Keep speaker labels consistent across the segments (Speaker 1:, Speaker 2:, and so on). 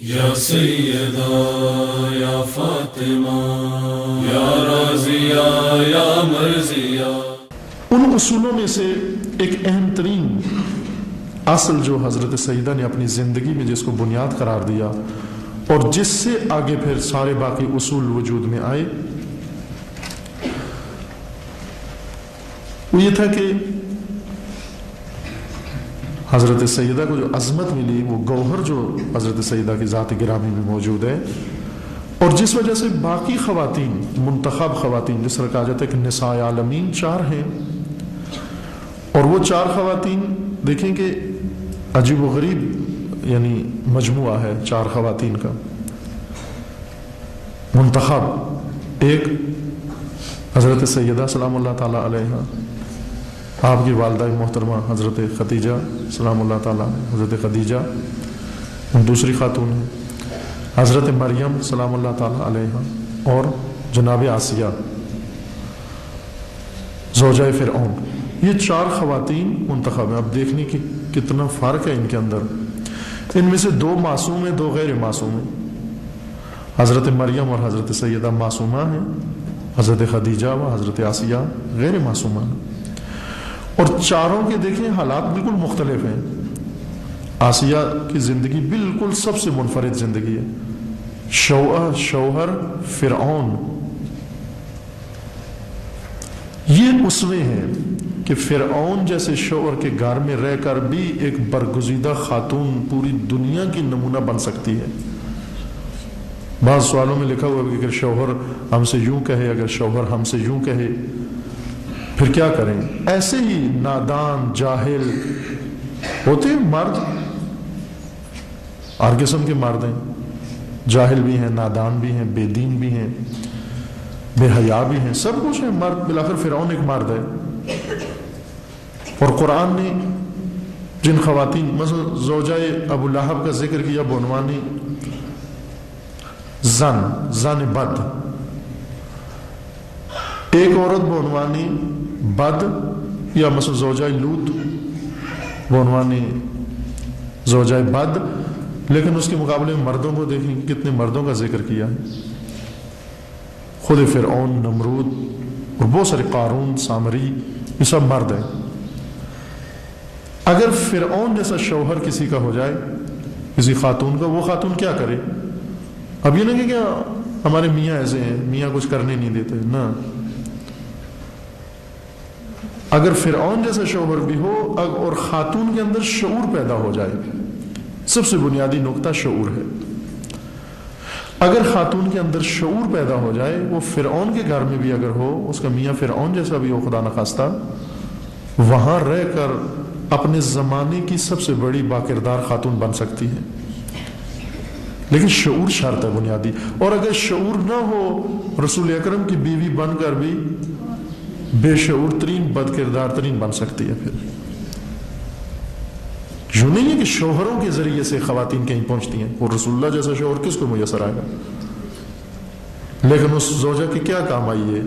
Speaker 1: یا سیدہ یا فاطمہ یا رازیہ یا مرضیہ۔
Speaker 2: ان اصولوں میں سے ایک اہم ترین اصل جو حضرت سیدہ نے اپنی زندگی میں جس کو بنیاد قرار دیا اور جس سے آگے پھر سارے باقی اصول وجود میں آئے، وہ یہ تھا کہ حضرت سیدہ کو جو عظمت ملی، وہ گوہر جو حضرت سیدہ کی ذات گرامی میں موجود ہے، اور جس وجہ سے باقی خواتین، منتخب خواتین، جس طرح کہا جاتا ہے کہ نساء عالمین 4 ہیں، اور وہ 4 خواتین دیکھیں کہ عجیب و غریب یعنی مجموعہ ہے 4 خواتین کا منتخب۔ ایک حضرت سیدہ سلام اللہ تعالیٰ علیہ، آپ کی والدہ محترمہ حضرت خدیجہ سلام اللہ تعالیٰ، حضرت خدیجہ دوسری خاتون ہے، حضرت مریم سلام اللہ تعالیٰ علیہ، اور جناب آسیہ زوجہ فرعون۔ یہ 4 خواتین منتخب ہیں۔ اب دیکھنے کی کتنا فرق ہے ان کے اندر۔ ان میں سے 2 معصوم ہیں، 2 غیر معصوم ہیں۔ حضرت مریم اور حضرت سیدہ معصومہ ہیں، حضرت خدیجہ و حضرت آسیہ غیر معصومہ ہیں، اور 4 کے دیکھیں حالات بالکل مختلف ہیں۔ آسیہ کی زندگی بالکل سب سے منفرد زندگی ہے، شوہر فرعون، یہ اسوے ہیں کہ فرعون جیسے شوہر کے گھر میں رہ کر بھی ایک برگزیدہ خاتون پوری دنیا کی نمونہ بن سکتی ہے۔ بعض سوالوں میں لکھا ہوا ہے کہ اگر شوہر ہم سے یوں کہے، اگر شوہر ہم سے یوں کہے پھر کیا کریں؟ ایسے ہی نادان جاہل ہوتے ہیں مرد، ہر قسم کے مرد ہیں، جاہل بھی ہیں، نادان بھی ہیں، بے دین بھی ہیں، بے حیا بھی ہیں، سب کچھ ہے مرد۔ بلاخر فرعون ایک مرد ہے۔ اور قرآن نے جن خواتین، مثلا زوجہ ابو لہب کا ذکر کیا بعنوانی زن بد، ایک عورت بعنوانی بد، یا مثلا زوجہ لوط بعنوانی زوجہ بد، لیکن اس کے مقابلے میں مردوں کو دیکھیں کتنے مردوں کا ذکر کیا ہے۔ خود فرعون، نمرود اور بہت سارے قارون، سامری، یہ سب مرد ہیں۔ اگر فرعون جیسا شوہر کسی کا ہو جائے، کسی خاتون کا، وہ خاتون کیا کرے؟ اب یہ نہیں کہ ہمارے میاں ایسے ہیں، میاں کچھ کرنے نہیں دیتے، نہ۔ اگر فرعون جیسا شوہر بھی ہو اور خاتون کے اندر شعور پیدا ہو جائے، سب سے بنیادی نقطہ شعور ہے۔ اگر خاتون کے اندر شعور پیدا ہو جائے، وہ فرعون کے گھر میں بھی اگر ہو، اس کا میاں فرعون جیسا بھی ہو خدا نخواستہ، وہاں رہ کر اپنے زمانے کی سب سے بڑی باکردار خاتون بن سکتی ہے، لیکن شعور شرط ہے بنیادی۔ اور اگر شعور نہ ہو، رسول اکرم کی بیوی بن کر بھی بے شعور ترین، بد کردار ترین بن سکتی ہے۔ پھر یوں نہیں ہے کہ شوہروں کے ذریعے سے خواتین کہیں پہنچتی ہیں، اور رسول اللہ جیسا شوہر کس کو میسر آئے گا؟ لیکن اس زوجہ کی کیا کام آئی ہے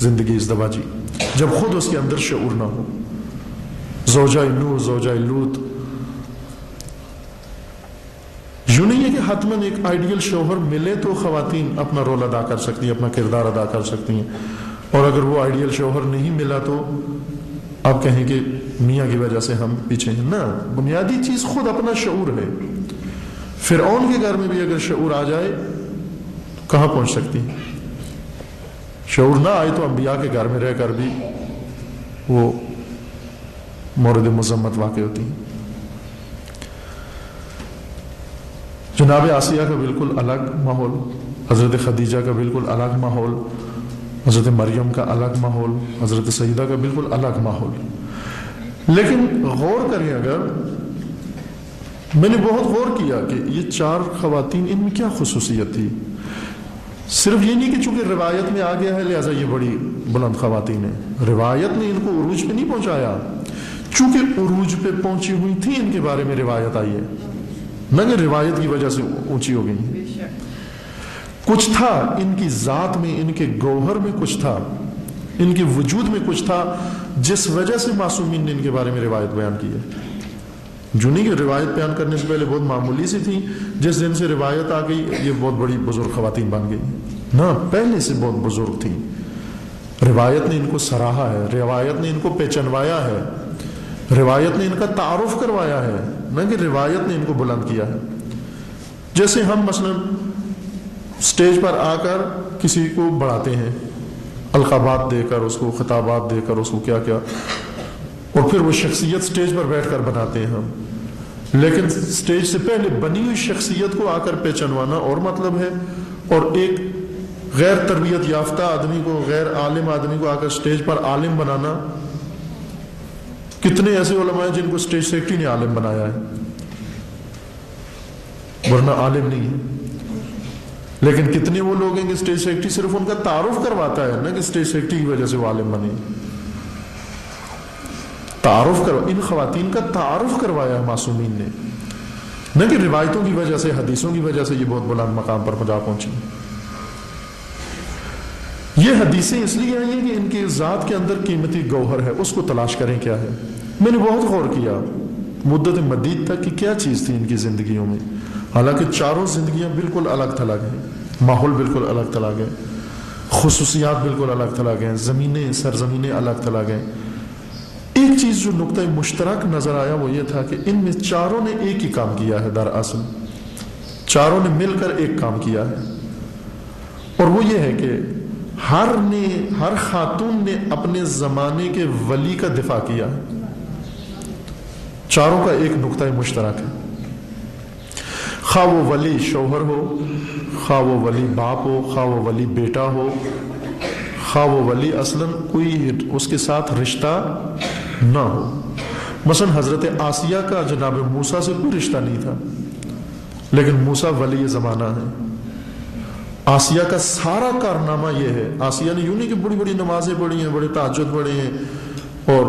Speaker 2: زندگی ازدواجی جب خود اس کے اندر شعور نہ ہو؟ زوجہ نوح، زوجہ لوط۔ یوں نہیں ہے کہ حتماً ایک آئیڈیل شوہر ملے تو خواتین اپنا رول ادا کر سکتی ہیں، اپنا کردار ادا کر سکتی ہیں، اور اگر وہ آئیڈیل شوہر نہیں ملا تو آپ کہیں کہ میاں کی وجہ سے ہم پیچھے ہیں۔ نہ، بنیادی چیز خود اپنا شعور ہے۔ فرعون کے گھر میں بھی اگر شعور آ جائے کہاں پہنچ سکتی ہے؟ شعور نہ آئے تو انبیاء کے گھر میں رہ کر بھی وہ مورد مذمت واقع ہوتی ہیں۔ جناب آسیہ کا بالکل الگ ماحول، حضرت خدیجہ کا بالکل الگ ماحول، حضرت مریم کا الگ ماحول، حضرت سیدہ کا بالکل الگ ماحول۔ لیکن غور کریں، اگر میں نے بہت غور کیا کہ یہ 4 خواتین، ان میں کیا خصوصیت تھی؟ صرف یہ نہیں کہ چونکہ روایت میں آ گیا ہے لہٰذا یہ بڑی بلند خواتین ہیں۔ روایت نے ان کو عروج پہ نہیں پہنچایا، چونکہ عروج پہ پہنچی ہوئی تھی ان کے بارے میں روایت آئی ہے، نہ کہ روایت کی وجہ سے اونچی ہو گئی۔ کچھ تھا ان کی ذات میں، ان کے گوہر میں کچھ تھا، ان کے وجود میں کچھ تھا، جس وجہ سے معصومین نے ان کے بارے میں روایت بیان کی ہے۔ جو نہیں کہ روایت بیان کرنے سے پہلے بہت معمولی سی تھی، جس دن سے روایت آ گئی یہ بہت بڑی بزرگ خواتین بن گئی نہ، پہلے سے بہت بزرگ تھی. روایت نے ان کو سراہا ہے، روایت نے ان کو پہچنوایا ہے، روایت نے ان کا تعارف کروایا ہے، نہ کہ روایت نے ان کو بلند کیا ہے. جیسے ہم مثلا سٹیج پر آ کر کسی کو بڑھاتے ہیں، القابات دے کر، اس کو خطابات دے کر، اس کو کیا کیا، اور پھر وہ شخصیت سٹیج پر بیٹھ کر بناتے ہیں ہم. لیکن سٹیج سے پہلے بنی ہوئی شخصیت کو آ کر پہچانوانا اور مطلب ہے، اور ایک غیر تربیت یافتہ آدمی کو، غیر عالم آدمی کو آ کر سٹیج پر عالم بنانا. کتنے ایسے علماء ہیں جن کو سٹیج سیکرٹری نے عالم بنایا ہے، ورنہ عالم نہیں ہے. لیکن کتنے وہ لوگ ہیں کہ سٹیج سیکرٹری صرف ان کا تعارف کرواتا ہے، نہ کہ سٹیج سیکرٹری کی وجہ سے وہ عالم بنے. تعارف ان خواتین کا تعارف کروایا ہے معصومین نے، نہ کہ روایتوں کی وجہ سے، حدیثوں کی وجہ سے یہ بہت بلند مقام پر جا پہنچی. یہ حدیثیں اس لیے آئی ہیں کہ ان کے ذات کے اندر قیمتی گوہر ہے، اس کو تلاش کریں کیا ہے. میں نے بہت غور کیا مدت مدید تک کہ کیا چیز تھی ان کی زندگیوں میں. حالانکہ چاروں زندگیاں بالکل الگ تھلگ ہیں، ماحول بالکل الگ تھلگ ہے، خصوصیات بالکل الگ تھلگ ہیں، زمینیں سرزمینیں الگ تھلگ ہیں. ایک چیز جو نقطہ مشترک نظر آیا وہ یہ تھا کہ ان میں چاروں نے ایک ہی کام کیا ہے. دراصل چاروں نے مل کر ایک کام کیا ہے، اور وہ یہ ہے کہ ہر خاتون نے اپنے زمانے کے ولی کا دفاع کیا ہے. چاروں کا ایک نقطہ مشترک ہے، خواہ وہ ولی شوہر ہو، خواہ وہ ولی باپ ہو، خواہ وہ ولی بیٹا ہو، خواہ وہ ولی اصلاً کوئی اس کے ساتھ رشتہ نہ ہو. مثلا حضرت آسیہ کا جناب موسیٰ سے کوئی رشتہ نہیں تھا، لیکن موسیٰ ولی زمانہ ہے. آسیہ کا سارا کارنامہ یہ ہے، آسیہ نے یوں نہیں کہ بڑی بڑی نمازیں پڑھی ہیں، بڑے تہجد پڑھے ہیں، اور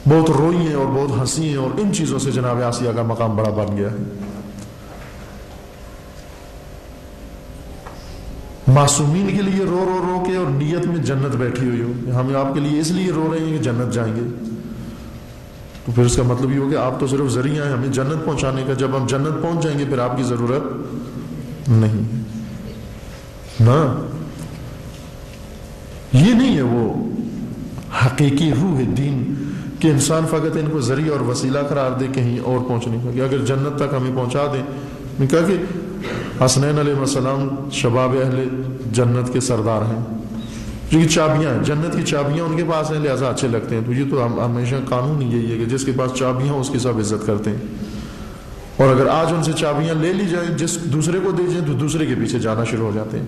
Speaker 2: بہت روئی ہیں اور بہت ہنسی ہیں، اور ان چیزوں سے جناب آسیہ کا مقام بڑا بن گیا ہے. معصومین کے لیے رو رو رو کے اور نیت میں جنت بیٹھی ہوئی ہو، ہم آپ کے لیے اس لیے رو رہے ہیں کہ جنت جائیں گے، تو پھر اس کا مطلب یہ ہو کہ آپ تو صرف ذریعہ ہیں ہمیں جنت پہنچانے کا. جب ہم جنت پہنچ جائیں گے پھر آپ کی ضرورت نہیں ہے نا. یہ نہیں ہے وہ حقیقی روح دین کہ انسان فقط ان کو ذریعہ اور وسیلہ قرار دے کہیں اور پہنچنے کا، کہ اگر جنت تک ہمیں پہنچا دیں. میں کہا کہ حسنین علیہ السلام شباب اہل جنت کے سردار ہیں، جو کہ چابیاں ہیں، جنت کی چابیاں ان کے پاس ہیں، لہذا اچھے لگتے ہیں. تو یہ تو ہمیشہ قانون ہی یہی ہے کہ جس کے پاس چابیاں اس کی سب عزت کرتے ہیں، اور اگر آج ان سے چابیاں لے لی جائیں، جس دوسرے کو دی جائیں تو دوسرے کے پیچھے جانا شروع ہو جاتے ہیں.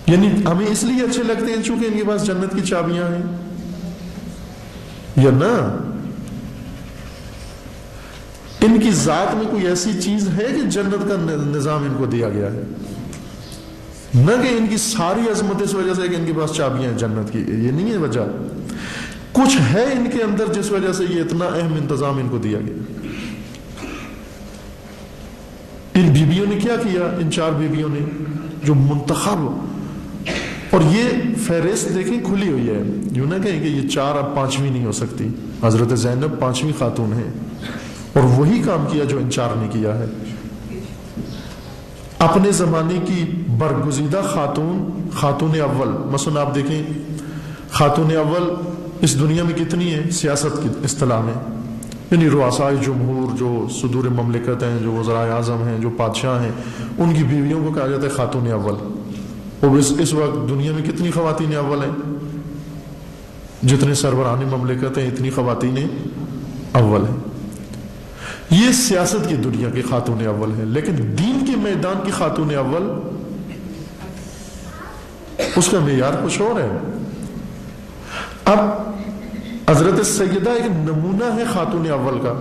Speaker 2: یعنی ہمیں اس لیے اچھے لگتے ہیں چونکہ ان کے پاس جنت کی چابیاں ہیں، یا نہ ان کی ذات میں کوئی ایسی چیز ہے کہ جنت کا نظام ان کو دیا گیا ہے، نہ کہ ان کی ساری عظمت اس وجہ سے کہ ان کے پاس چابیاں ہیں جنت کی. یہ نہیں ہے وجہ، کچھ ہے ان کے اندر جس وجہ سے یہ اتنا اہم انتظام ان کو دیا گیا. ان بیویوں نے کیا کیا، ان چار بیویوں نے جو منتخب، اور یہ فہرست دیکھیں کھلی ہوئی ہے، یوں نہ کہیں کہ یہ چار اب پانچویں نہیں ہو سکتی. حضرت زینب پانچویں خاتون ہیں، اور وہی کام کیا جو ان چار نے کیا ہے. اپنے زمانے کی برگزیدہ خاتون اول، مثلا آپ دیکھیں خاتون اول اس دنیا میں کتنی ہے سیاست کی اصطلاح میں، یعنی رؤسائے جمہور، جو صدور مملکت ہیں، جو وزرائے اعظم ہیں، جو بادشاہ ہیں، ان کی بیویوں کو کہا جاتا ہے خاتون اول. اور اس وقت دنیا میں کتنی خواتین اول ہیں، جتنے سربراہان مملکت ہیں اتنی خواتین اول ہیں. یہ سیاست کی دنیا کی خاتون اول ہے، لیکن دین کے میدان کی خاتون اول اس کا معیار کچھ اور ہے. اب حضرت سیدہ ایک نمونہ ہے خاتون اول کا،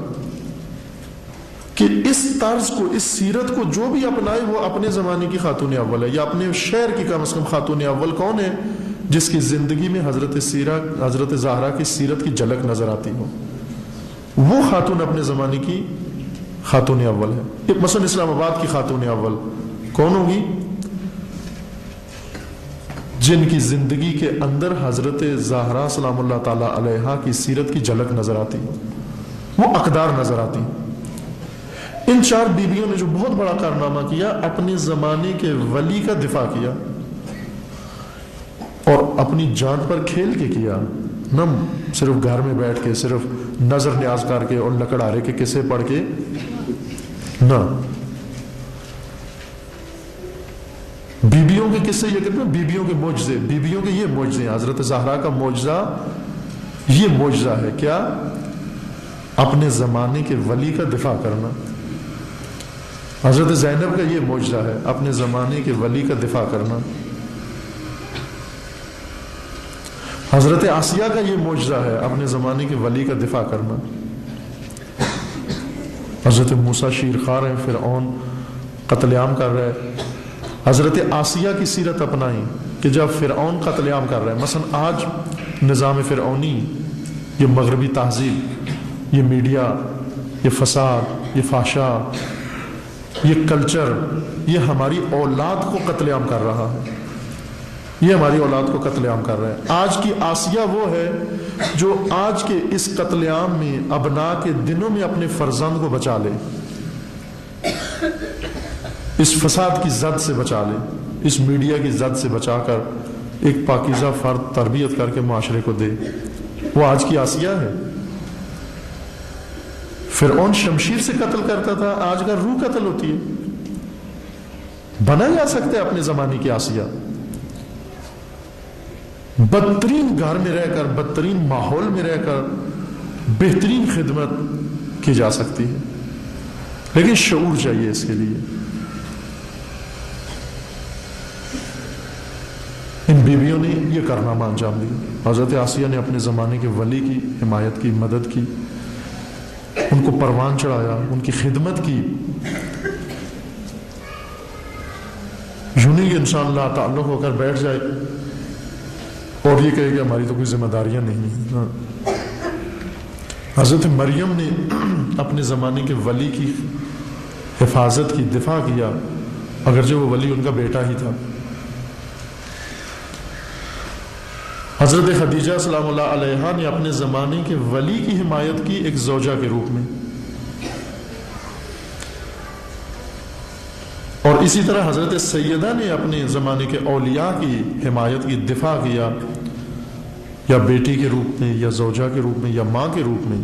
Speaker 2: کہ اس طرز کو، اس سیرت کو جو بھی اپنائے وہ اپنے زمانے کی خاتون اول ہے، یا اپنے شہر کی کم از کم خاتون اول کون ہے جس کی زندگی میں حضرت زہرا کی سیرت کی جھلک نظر آتی ہو. وہ خاتون اپنے زمانے کی خاتون اول ہے. مثلا اسلام آباد کی خاتون اول کون ہوگی؟ جن کی زندگی کے اندر حضرت زہرا سلام اللہ تعالی علیہا کی سیرت کی جھلک نظر آتی ہو. وہ اقدار نظر آتی. ان 4 بیویوں نے جو بہت بڑا کارنامہ کیا، اپنے زمانے کے ولی کا دفاع کیا اور اپنی جان پر کھیل کے کیا، نہ صرف گھر میں بیٹھ کے، صرف نظر نیاز کر کے اور لکڑہارے کے قصے پڑھ کے، نہ. بیویوں کے قصے یہ کہتے ہیں، بیویوں کے معجزے، بیویوں کے یہ معجزے ہیں. حضرت زہرا کا معجزہ یہ معجزہ ہے، کیا؟ اپنے زمانے کے ولی کا دفاع کرنا. حضرت زینب کا یہ معجزہ ہے، اپنے زمانے کے ولی کا دفاع کرنا. حضرت آسیہ کا یہ معجزہ ہے، اپنے زمانے کے ولی کا دفاع کرنا. حضرت موسیٰ شیرخوار ہیں، فرعون قتل عام کر رہا ہے. حضرت آسیہ کی سیرت اپنائی کہ جب فرعون قتل عام کر رہا ہے، مثلا آج نظام فرعونی، یہ مغربی تہذیب، یہ میڈیا، یہ فساد، یہ فحشا، یہ کلچر، یہ ہماری اولاد کو قتل عام کر رہا ہے. یہ ہماری اولاد کو قتل عام کر رہا ہے. آج کی آسیہ وہ ہے جو آج کے اس قتل عام میں ابناء کے دنوں میں اپنے فرزند کو بچا لے، اس فساد کی زد سے بچا لے، اس میڈیا کی زد سے بچا کر ایک پاکیزہ فرد تربیت کر کے معاشرے کو دے. وہ آج کی آسیہ ہے. فرعون شمشیر سے قتل کرتا تھا، آج کا روح قتل ہوتی ہے. بنا جا سکتا ہے اپنے زمانے کی آسیہ. بدترین گھر میں رہ کر، بدترین ماحول میں رہ کر بہترین خدمت کی جا سکتی ہے، لیکن شعور چاہیے اس کے لیے. ان بیویوں نے یہ کارنامہ انجام دیا. حضرت آسیہ نے اپنے زمانے کے ولی کی حمایت کی، مدد کی، ان کو پروان چڑھایا، ان کی خدمت کی. یوں نہیں کہ انسان لا تعلق ہو کر بیٹھ جائے اور یہ کہے کہ ہماری تو کوئی ذمہ داریاں نہیں. حضرت مریم نے اپنے زمانے کے ولی کی حفاظت کی، دفاع کیا، اگرچہ وہ ولی ان کا بیٹا ہی تھا. حضرت خدیجہ سلام اللہ علیہا نے اپنے زمانے کے ولی کی حمایت کی ایک زوجہ کے روپ میں. اور اسی طرح حضرت سیدہ نے اپنے زمانے کے اولیاء کی حمایت کی، دفاع کیا، یا بیٹی کے روپ میں، یا زوجہ کے روپ میں، یا ماں کے روپ میں.